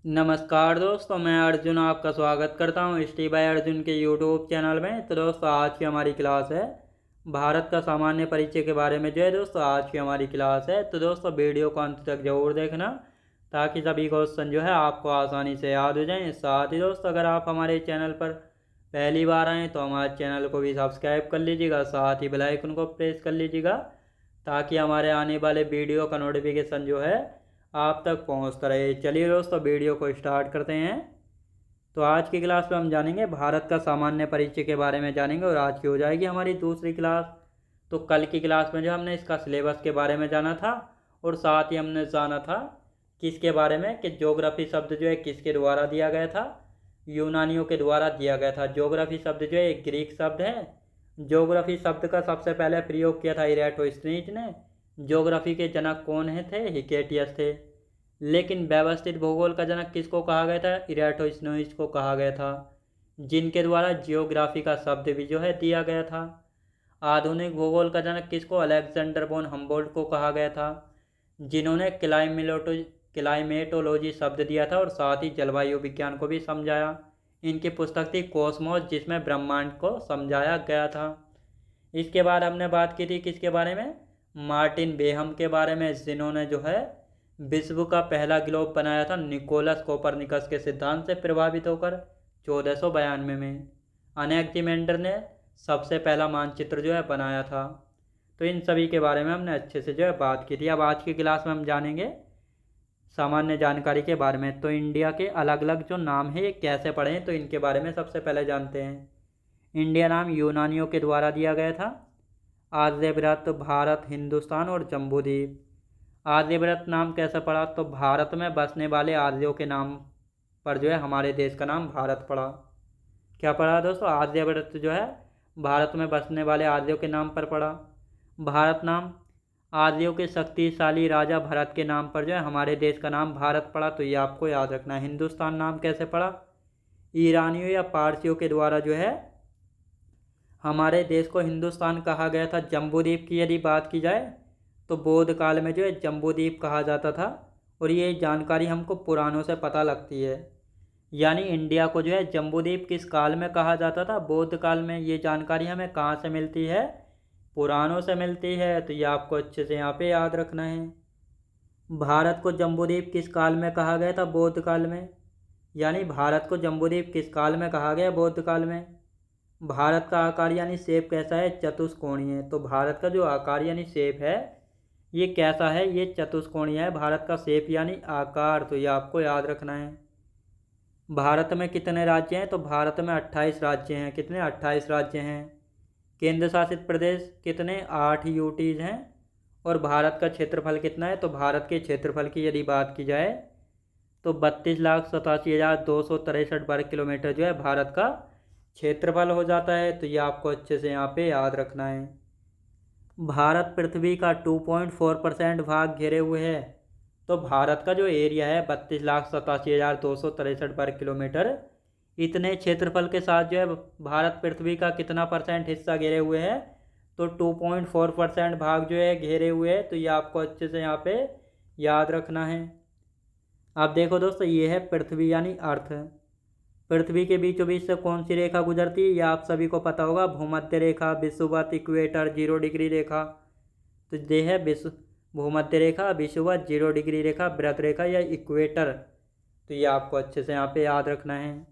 नमस्कार दोस्तों, मैं अर्जुन आपका स्वागत करता हूँ स्टी बाय अर्जुन के यूट्यूब चैनल में। तो दोस्तों आज की हमारी क्लास है भारत का सामान्य परिचय के बारे में। जो है दोस्तों आज की हमारी क्लास है, तो दोस्तों वीडियो को अंत तक जरूर देखना ताकि सभी क्वेश्चन जो है आपको आसानी से याद हो जाएं। साथ ही दोस्तों अगर आप हमारे चैनल पर पहली बार आएँ तो हमारे चैनल को भी सब्सक्राइब कर लीजिएगा, साथ ही बेल आइकन को प्रेस कर लीजिएगा ताकि हमारे आने वाले वीडियो का नोटिफिकेशन जो है आप तक पहुंचता रहे। चलिए दोस्तों वीडियो को स्टार्ट करते हैं। तो आज की क्लास में हम जानेंगे भारत का सामान्य परिचय के बारे में जानेंगे और आज की हो जाएगी हमारी दूसरी क्लास। तो कल की क्लास में जो हमने इसका सिलेबस के बारे में जाना था और साथ ही हमने जाना था किसके बारे में कि ज्योग्राफी शब्द जो है किसके द्वारा दिया गया था, यूनानियों के द्वारा दिया गया था। ज्योग्राफी शब्द जो है एक ग्रीक शब्द है। ज्योग्राफी शब्द का सबसे पहले प्रयोग किया था इरेटोस्थनीज ने। ज्योग्राफी के जनक कौन है थे? हिकेटियस थे। लेकिन व्यवस्थित भूगोल का जनक किसको कहा गया था? इरेटोस्थनीज को कहा गया था, जिनके द्वारा जियोग्राफी का शब्द भी जो है दिया गया था। आधुनिक भूगोल का जनक किसको? अलेक्जेंडर बोन हम्बोल्ट को कहा गया था, जिन्होंने क्लाइमेटोलॉजी शब्द दिया था और साथ ही जलवायु विज्ञान को भी समझाया। इनकी पुस्तक थी कॉस्मोस, जिसमें ब्रह्मांड को समझाया गया था। इसके बाद हमने बात की थी किसके बारे में? मार्टिन बेहम के बारे में, जिन्होंने जो है विश्व का पहला ग्लोब बनाया था निकोलस कोपरनिकस के सिद्धांत से प्रभावित होकर 1492 में। अनेक्जिमेंडर ने सबसे पहला मानचित्र जो है बनाया था। तो इन सभी के बारे में हमने अच्छे से जो है बात की थी। अब आज की क्लास में हम जानेंगे सामान्य जानकारी के बारे में। तो इंडिया के अलग अलग जो नाम है ये कैसे पढ़ें, तो इनके बारे में सबसे पहले जानते हैं। इंडिया नाम यूनानियों के द्वारा दिया गया था। आर्यव्रत, भारत, हिंदुस्तान और जम्बूद्वीप। आर्यव्रत नाम कैसे पड़ा? तो भारत में बसने वाले आर्यों के नाम पर जो है हमारे देश का नाम भारत पड़ा। क्या पड़ा दोस्तों? आर्यव्रत जो है भारत में बसने वाले आर्यों के नाम पर पड़ा। भारत नाम आर्यों के शक्तिशाली राजा भरत के नाम पर जो है हमारे देश का नाम भारत पड़ा, तो ये आपको याद रखना है। हिंदुस्तान नाम कैसे पड़ा? ईरानियों या पारसियों के द्वारा जो है हमारे देश को हिंदुस्तान कहा गया था। जम्बूद्वीप की यदि बात की जाए तो बौद्ध काल में जो है जम्बूद्वीप कहा जाता था, और ये जानकारी हमको पुराणों से पता लगती है। यानी इंडिया को जो है जम्बूद्वीप किस काल में कहा जाता था? बौद्ध काल में। ये जानकारी हमें कहाँ से मिलती है? पुराणों से मिलती है, तो ये आपको अच्छे से यहाँ पे याद रखना है। भारत को जम्बूद्वीप किस काल में कहा गया था? बौद्ध काल में। यानी भारत को जम्बूद्वीप किस काल में कहा गया? बौद्ध काल में। भारत का आकार यानी शेप कैसा है? चतुष्कोणीय है। तो भारत का जो आकार यानी शेप है ये कैसा है? ये चतुष्कोणीय है भारत का शेप यानी आकार, तो ये आपको याद रखना है। भारत में कितने राज्य हैं? तो भारत में 28 राज्य हैं। कितने? 28 राज्य हैं। केंद्र शासित प्रदेश कितने? 8 यूटीज हैं। और भारत का क्षेत्रफल कितना है? तो भारत के क्षेत्रफल की यदि बात की जाए तो 32,87,263 वर्ग किलोमीटर जो है भारत का क्षेत्रफल हो जाता है, तो ये आपको अच्छे से यहाँ पे याद रखना है। भारत पृथ्वी का 2.4% भाग घेरे हुए है। तो भारत का जो एरिया है 32,87,263 वर्ग किलोमीटर, इतने क्षेत्रफल के साथ जो है भारत पृथ्वी का कितना परसेंट हिस्सा घेरे हुए है? तो 2.4% भाग जो है घेरे हुए है, तो ये आपको अच्छे से यहाँ पे याद रखना है। अब देखो दोस्तों, ये है पृथ्वी यानी अर्थ। पृथ्वी के बीचों बीच से कौन सी रेखा गुजरती है? यह आप सभी को पता होगा। भूमध्य रेखा, विषुवत, इक्वेटर, 0 डिग्री रेखा। तो ये है विश्व भूमध्य रेखा, विषुवत, 0 डिग्री रेखा, व्रत रेखा या इक्वेटर। तो ये आपको अच्छे से यहाँ पे याद रखना है।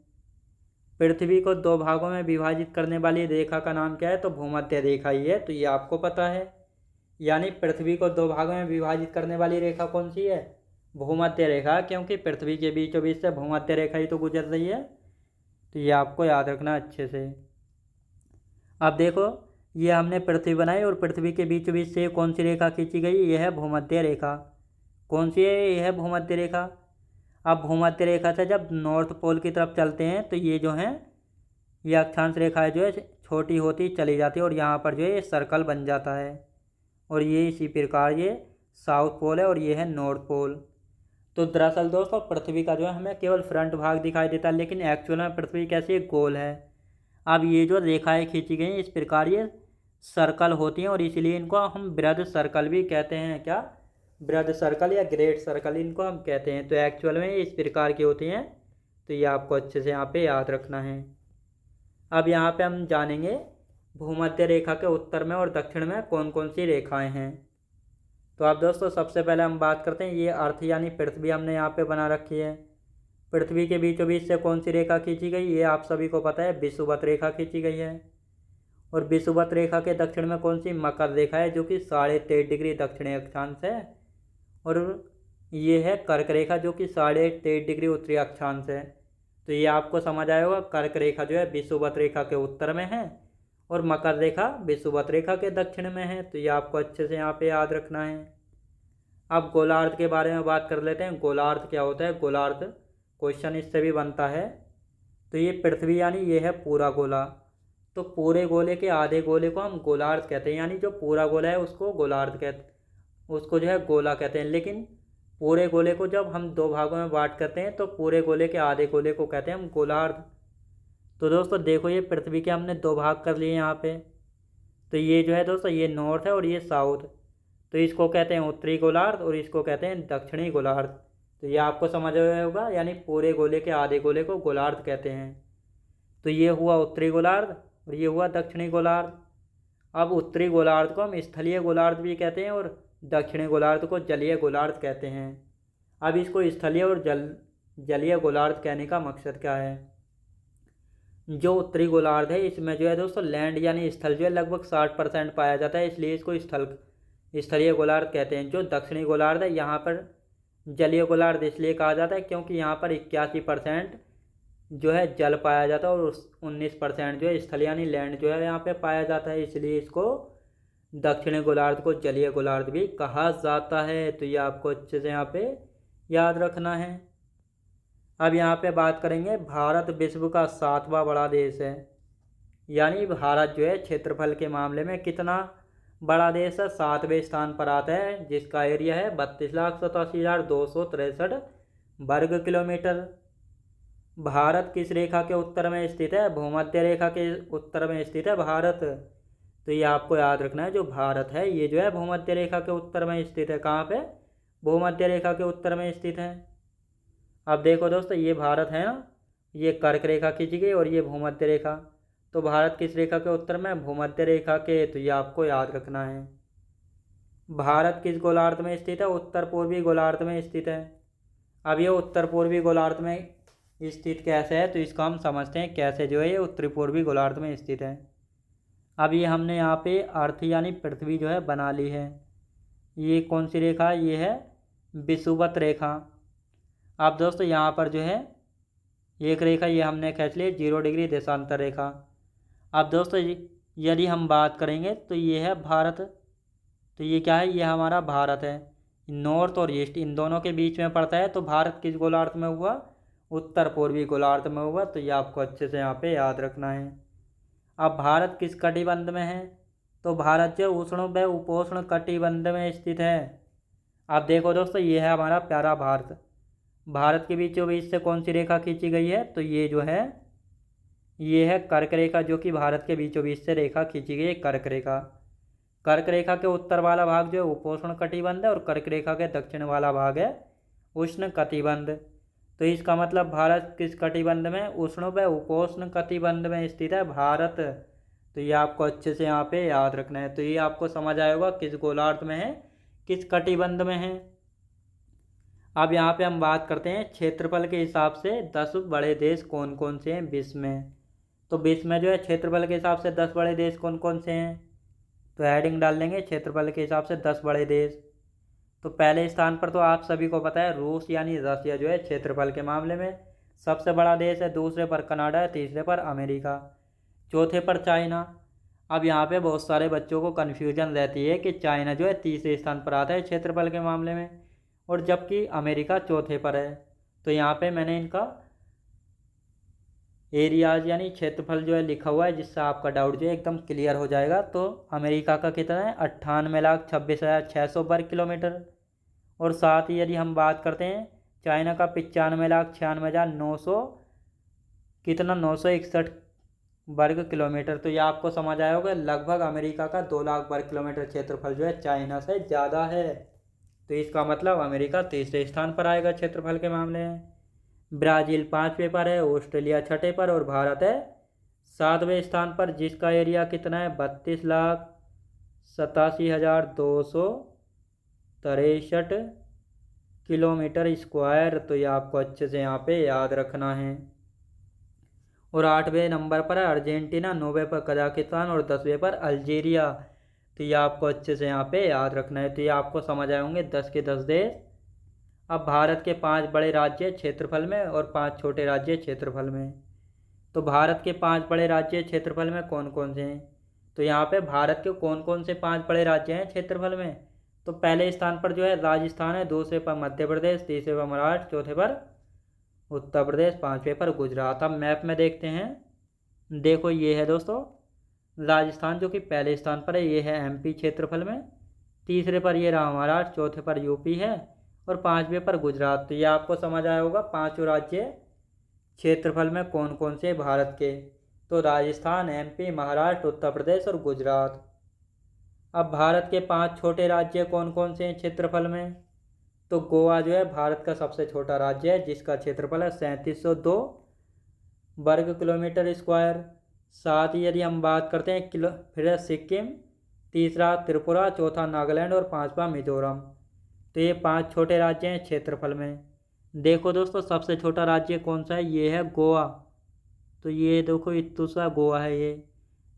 पृथ्वी को दो भागों में विभाजित करने वाली रेखा का नाम क्या है? तो भूमध्य रेखा ही है, तो ये आपको पता है। यानी पृथ्वी को दो भागों में विभाजित करने वाली रेखा कौन सी है? भूमध्य रेखा, क्योंकि पृथ्वी के बीचों बीच से भूमध्य रेखा ही तो गुजर रही है, तो ये आपको याद रखना अच्छे से। अब देखो, ये हमने पृथ्वी बनाई और पृथ्वी के बीचों बीच से कौन सी रेखा खींची गई? यह है भूमध्य रेखा। कौन सी है? यह है भूमध्य रेखा। अब भूमध्य रेखा से जब नॉर्थ पोल की तरफ चलते हैं तो ये जो है ये अक्षांश रेखाएं जो है छोटी होती चली जाती है और यहाँ पर जो है ये सर्कल बन जाता है, और ये इसी प्रकार ये साउथ पोल है और ये है नॉर्थ पोल। तो दरअसल दोस्तों पृथ्वी का जो है हमें केवल फ्रंट भाग दिखाई देता है, लेकिन एक्चुअल में पृथ्वी कैसी है? गोल है। अब ये जो रेखाएं खींची गई इस प्रकार ये सर्कल होती हैं और इसलिए इनको हम बृहद सर्कल भी कहते हैं। क्या? बृहद सर्कल या ग्रेट सर्कल इनको हम कहते हैं। तो एक्चुअल में इस प्रकार की होती हैं, तो ये आपको अच्छे से यहाँ पे याद रखना है। अब यहाँ पे हम जानेंगे भूमध्य रेखा के उत्तर में और दक्षिण में कौन कौन सी रेखाएं हैं। तो आप दोस्तों सबसे पहले हम बात करते हैं, ये अर्थ यानी पृथ्वी हमने यहाँ पे बना रखी है। पृथ्वी के बीचों बीच से कौन सी रेखा खींची गई, ये आप सभी को पता है, विषुवत रेखा खींची गई है। और विषुवत रेखा के दक्षिण में कौन सी, मकर रेखा है, जो कि 23.5 डिग्री दक्षिणी अक्षांश है। और ये है कर्क रेखा, जो कि 23.5 डिग्री उत्तरी अक्षांश है। तो ये आपको समझ आया होगा, कर्क रेखा जो है विषुवत रेखा के उत्तर में है और मकर रेखा विषुवत रेखा के दक्षिण में है। तो ये आपको अच्छे से यहाँ पे याद रखना है। अब गोलार्ध के बारे में बात कर लेते हैं। गोलार्ध क्या होता है, गोलार्ध क्वेश्चन इससे भी बनता है। तो ये पृथ्वी यानी ये है पूरा गोला, तो पूरे गोले के आधे गोले को हम गोलार्ध कहते हैं, यानी जो पूरा गोला है उसको गोलार्ध कहते, उसको जो है गोला कहते हैं। लेकिन पूरे गोले को जब हम दो भागों में बांट करते हैं तो पूरे गोले के आधे गोले को कहते हैं हम गोलार्ध। तो दोस्तों देखो, ये पृथ्वी के हमने दो भाग कर लिए यहाँ पे। तो ये जो है दोस्तों, ये नॉर्थ है और ये साउथ। तो इसको कहते हैं उत्तरी गोलार्ध और इसको कहते हैं दक्षिणी गोलार्ध। तो ये आपको समझ आया होगा, यानी पूरे गोले के आधे गोले को गोलार्ध कहते हैं। तो ये हुआ उत्तरी गोलार्ध और ये हुआ दक्षिणी गोलार्ध। अब उत्तरी गोलार्ध को हम स्थलीय गोलार्ध भी कहते हैं और दक्षिणी गोलार्ध को जलीय गोलार्ध कहते हैं। अब इसको स्थलीय और जलीय गोलार्ध कहने का मकसद क्या है, जो उत्तरी गोलार्ध है इसमें जो है दोस्तों लैंड यानी स्थल जो है लगभग 60% पाया जाता है, इसलिए इसको स्थलीय गोलार्ध कहते हैं। जो दक्षिणी गोलार्ध है यहाँ पर जलीय गोलार्ध इसलिए कहा जाता है क्योंकि यहाँ पर 81% जो है जल पाया जाता है और 19% जो है स्थल यानी लैंड जो है यहाँ पे पाया जाता है, इसलिए इसको दक्षिणी गोलार्ध को जलीय गोलार्ध भी कहा जाता है। तो ये आपको अच्छे से यहाँ पे याद रखना है। अब यहाँ पे बात करेंगे, भारत विश्व का 7वां बड़ा देश है, यानी भारत जो है क्षेत्रफल के मामले में कितना बड़ा देश है, 7वें स्थान पर आता है, जिसका एरिया है 32,87,263 वर्ग किलोमीटर। भारत किस रेखा के उत्तर में स्थित है, भूमध्य रेखा के उत्तर में स्थित है भारत। तो ये आपको याद रखना है, जो भारत है ये जो है भूमध्य रेखा के उत्तर में स्थित है। कहाँ पे, भूमध्य रेखा के उत्तर में स्थित है। अब देखो दोस्तों, ये भारत है ना, ये कर्क रेखा खींची गई और ये भूमध्य रेखा। तो भारत किस रेखा के उत्तर में, भूमध्य रेखा के। तो ये आपको याद रखना है। भारत किस गोलार्ध में स्थित है, उत्तर पूर्वी गोलार्ध में स्थित है। अब ये उत्तर पूर्वी गोलार्ध में स्थित कैसे है, तो इसको हम समझते हैं कैसे जो है ये उत्तरी पूर्वी गोलार्ध में स्थित है। अब ये हमने यहाँ पे अर्थ यानी पृथ्वी जो है बना ली है। ये कौन सी रेखा है, ये है विषुवत रेखा। अब दोस्तों यहाँ पर जो है एक रेखा ये हमने खींच ली 0 डिग्री देशांतर रेखा। अब दोस्तों यदि हम बात करेंगे तो ये है भारत। तो ये क्या है, ये हमारा भारत है। नॉर्थ और ईस्ट इन दोनों के बीच में पड़ता है। तो भारत किस गोलार्ध में हुआ, उत्तर पूर्वी गोलार्ध में हुआ। तो ये आपको अच्छे से यहाँ पे याद रखना है। अब भारत किस कटिबंध में है, तो भारत जो उष्ण व उपोष्ण कटिबंध में स्थित है। अब देखो दोस्तों, ये है हमारा प्यारा भारत। भारत के बीचों बीच से कौन सी रेखा खींची गई है, तो ये जो है ये है कर्क रेखा, जो कि भारत के बीचों बीच से रेखा खींची गई है, कर्क रेखा। कर्क रेखा के उत्तर वाला भाग जो है उपोष्ण कटिबंध है और कर्क रेखा के दक्षिण वाला भाग है उष्ण कटिबंध। तो इसका मतलब भारत किस कटिबंध में, उष्ण व उपोष्ण कटिबंध में स्थित है भारत। तो ये आपको अच्छे से यहाँ पे याद रखना है। तो ये आपको समझ आया होगा किस गोलार्ध में है, किस कटिबंध में है। अब यहाँ पे हम बात करते हैं क्षेत्रफल के हिसाब से 10 बड़े देश कौन कौन से हैं विश्व में। तो विश्व में जो है क्षेत्रफल के हिसाब से 10 बड़े देश कौन कौन से हैं, तो हेडिंग डाल देंगे क्षेत्रफल के हिसाब से 10 बड़े देश। तो पहले स्थान पर तो आप सभी को पता है रूस यानी रसिया जो है क्षेत्रफल के मामले में सबसे बड़ा देश है। दूसरे पर कनाडा है, तीसरे पर अमेरिका, चौथे पर चाइना। अब यहाँ पे बहुत सारे बच्चों को कन्फ्यूजन रहती है कि चाइना जो है तीसरे स्थान पर आता है क्षेत्रफल के मामले में और जबकि अमेरिका चौथे पर है। तो यहाँ पे मैंने इनका एरियाज यानी क्षेत्रफल जो है लिखा हुआ है, जिससे आपका डाउट जो है एकदम क्लियर हो जाएगा। तो अमेरिका का कितना है, 98,26,600 वर्ग किलोमीटर। और साथ ही यदि हम बात करते हैं चाइना का 95,96,900 कितना 961 वर्ग किलोमीटर। तो ये आपको समझ आया होगा, लगभग अमेरिका का 2 लाख वर्ग किलोमीटर क्षेत्रफल जो है चाइना से ज़्यादा है। तो इसका मतलब अमेरिका तीसरे स्थान पर आएगा क्षेत्रफल के मामले में। ब्राज़ील 5वें पर है, ऑस्ट्रेलिया 6ठे पर और भारत है 7वें स्थान पर, जिसका एरिया कितना है 32,87,263 किलोमीटर स्क्वायर। तो ये आपको अच्छे से यहाँ पे याद रखना है। और 8वें नंबर पर है अर्जेंटीना, 9वें पर कजाकिस्तान और 10वें पर अल्जीरिया। तो ये आपको अच्छे से यहाँ पे याद रखना है। तो ये आपको समझ आए होंगे 10 के 10 देश। अब भारत के 5 बड़े राज्य क्षेत्रफल में और 5 छोटे राज्य क्षेत्रफल में। तो भारत के 5 बड़े राज्य क्षेत्रफल में कौन कौन से हैं? तो यहाँ पे भारत के कौन कौन से 5 बड़े राज्य हैं क्षेत्रफल में? तो पहले स्थान पर जो है राजस्थान है, दूसरे पर मध्य प्रदेश, तीसरे पर महाराष्ट्र, चौथे पर उत्तर प्रदेश, 5वें पर गुजरात। अब मैप में देखते हैं। देखो ये है दोस्तों राजस्थान जो कि पहले स्थान पर है, ये है एमपी क्षेत्रफल में। तीसरे पर ये रहा महाराष्ट्र, चौथे पर यूपी है और 5वें पर गुजरात। तो ये आपको समझ आया होगा 5 राज्य क्षेत्रफल में कौन कौन से भारत के। तो राजस्थान, एमपी, महाराष्ट्र, उत्तर प्रदेश और गुजरात। अब भारत के 5 छोटे राज्य कौन कौन से हैं क्षेत्रफल में? तो गोवा जो है भारत का सबसे छोटा राज्य है, जिसका क्षेत्रफल है 3702 वर्ग किलोमीटर स्क्वायर। साथ ही यदि हम बात करते हैं फिर है सिक्किम, तीसरा त्रिपुरा, चौथा नागालैंड और 5वां मिजोरम। तो ये 5 छोटे राज्य हैं क्षेत्रफल में। देखो दोस्तों सबसे छोटा राज्य कौन सा है? ये है गोवा। तो ये देखो इतना सा गोवा है ये।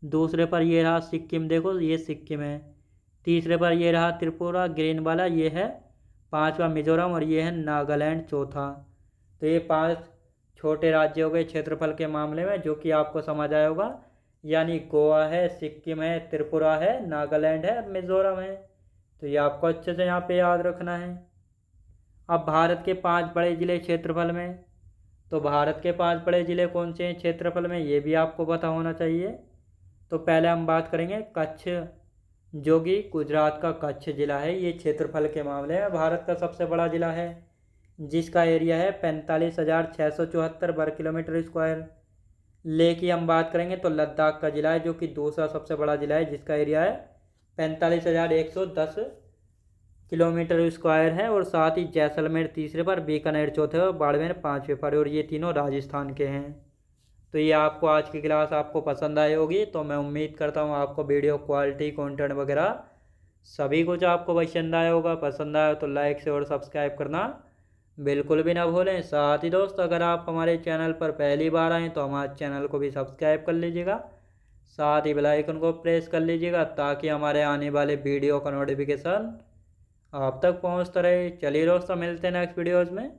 दूसरे पर ये रहा सिक्किम, देखो ये सिक्किम है। तीसरे पर ये रहा त्रिपुरा ग्रीन वाला, ये है। 5वां मिजोरम और ये है नागालैंड चौथा। तो ये 5 छोटे राज्यों के क्षेत्रफल के मामले में जो कि आपको समझ आया होगा, यानी गोवा है, सिक्किम है, त्रिपुरा है, नागालैंड है, मिजोरम है। तो ये आपको अच्छे से यहाँ पे याद रखना है। अब भारत के 5 बड़े जिले क्षेत्रफल में। तो भारत के 5 बड़े जिले कौन से हैं क्षेत्रफल में, ये भी आपको पता होना चाहिए। तो पहले हम बात करेंगे कच्छ, जो कि गुजरात का कच्छ जिला है। ये क्षेत्रफल के मामले में भारत का सबसे बड़ा जिला है, जिसका एरिया है 45,674 वर्ग किलोमीटर स्क्वायर। लेह की हम बात करेंगे तो लद्दाख का जिला है, जो कि दूसरा सबसे बड़ा जिला है, जिसका एरिया है 45,110 किलोमीटर स्क्वायर है। और साथ ही जैसलमेर तीसरे पर, बीकानेर चौथे पर, बाड़मेर 5वें पर और ये तीनों राजस्थान के हैं। तो ये आपको आज की क्लास आपको पसंद आई होगी। तो मैं उम्मीद करता हूँ आपको वीडियो क्वालिटी, कंटेंट वगैरह सभी कुछ आपको पसंद आया होगा। पसंद आया तो लाइक से और सब्सक्राइब करना बिल्कुल भी ना भूलें। साथ ही दोस्त अगर आप हमारे चैनल पर पहली बार आएँ तो हमारे चैनल को भी सब्सक्राइब कर लीजिएगा, साथ ही बेल आइकन को प्रेस कर लीजिएगा, ताकि हमारे आने वाले वीडियो का नोटिफिकेशन आप तक पहुंचता रहे। चलिए दोस्तों मिलते हैं नेक्स्ट वीडियोज़ में।